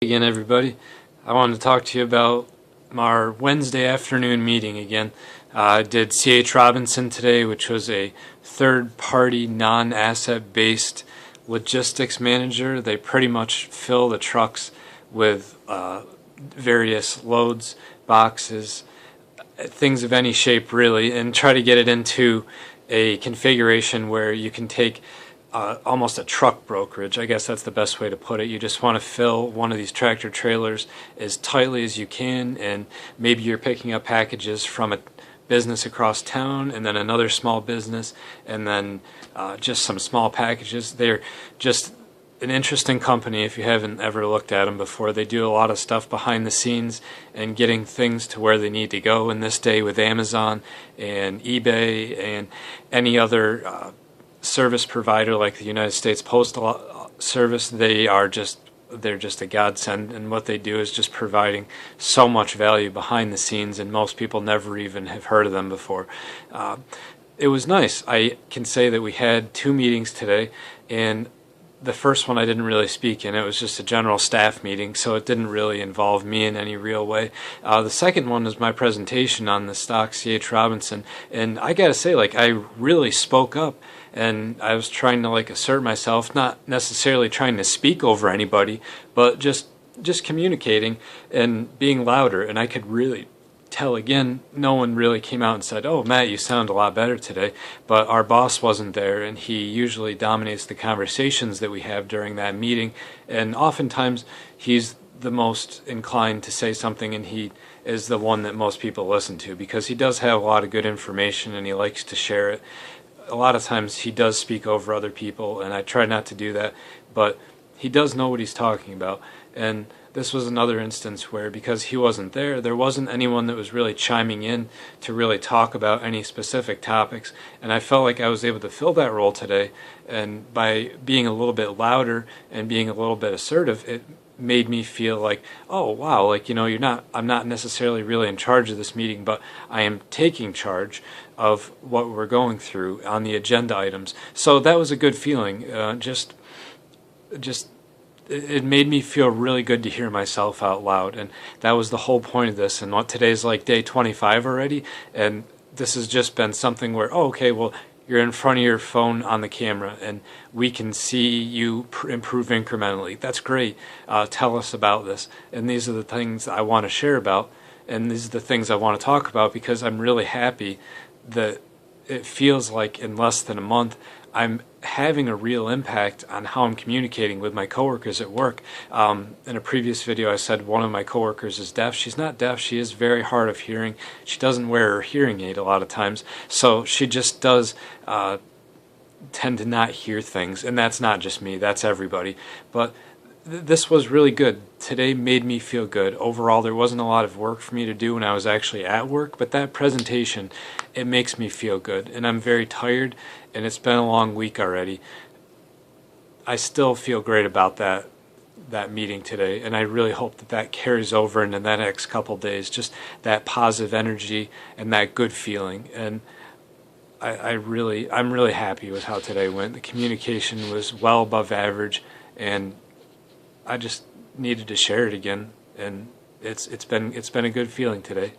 Again, everybody. I wanted to talk to you about our Wednesday afternoon meeting again. I did C.H. Robinson today, which was a third-party, non-asset based logistics manager. They pretty much fill the trucks with various loads, boxes, things of any shape really, and try to get it into a configuration where you can take almost a truck brokerage. I guess that's the best way to put it. You just want to fill one of these tractor trailers as tightly as you can, and maybe you're picking up packages from a business across town and then another small business and then just some small packages. They're just an interesting company if you haven't ever looked at them before. They do a lot of stuff behind the scenes and getting things to where they need to go in this day with Amazon and eBay and any other service provider like the United States Postal Service. They're just a godsend, and what they do is just providing so much value behind the scenes, and most people never even have heard of them before. It was nice. I can say that we had 2 meetings today, and the first one I didn't really speak in. It was just a general staff meeting, so it didn't really involve me in any real way. The second one was my presentation on the stock C.H. Robinson, and I gotta say, I really spoke up, and I was trying to assert myself, not necessarily trying to speak over anybody, but just communicating and being louder. And I could really tell, again, no one really came out and said, "Oh, Matt, you sound a lot better today." But our boss wasn't there, and he usually dominates the conversations that we have during that meeting. And oftentimes he's the most inclined to say something, and he is the one that most people listen to because he does have a lot of good information and he likes to share it. A lot of times he does speak over other people, and I try not to do that, but he does know what he's talking about. And this was another instance where, because he wasn't there wasn't anyone that was really chiming in to really talk about any specific topics, and I felt like I was able to fill that role today. And by being a little bit louder and being a little bit assertive, it made me feel like, oh wow, I'm not necessarily really in charge of this meeting, but I am taking charge of what we're going through on the agenda items. So that was a good feeling. It made me feel really good to hear myself out loud, and that was the whole point of this. And what today's day 25 already, and this has just been something where, oh, okay, well, you're in front of your phone on the camera, and we can see you improve incrementally. That's great. Tell us about this. And these are the things I want to share about, and these are the things I want to talk about, because I'm really happy that it feels like in less than a month I'm having a real impact on how I'm communicating with my coworkers at work. In a previous video I said one of my coworkers is deaf. She's not deaf. She is very hard of hearing. She doesn't wear her hearing aid a lot of times, so she just does tend to not hear things, and that's not just me, that's everybody. But this was really good. Today made me feel good. Overall, there wasn't a lot of work for me to do when I was actually at work, but that presentation, it makes me feel good. And I'm very tired, and it's been a long week already. I still feel great about that meeting today, and I really hope that carries over into the next couple days, just that positive energy and that good feeling. And I'm really happy with how today went. The communication was well above average, and I just needed to share it again, and it's been a good feeling today.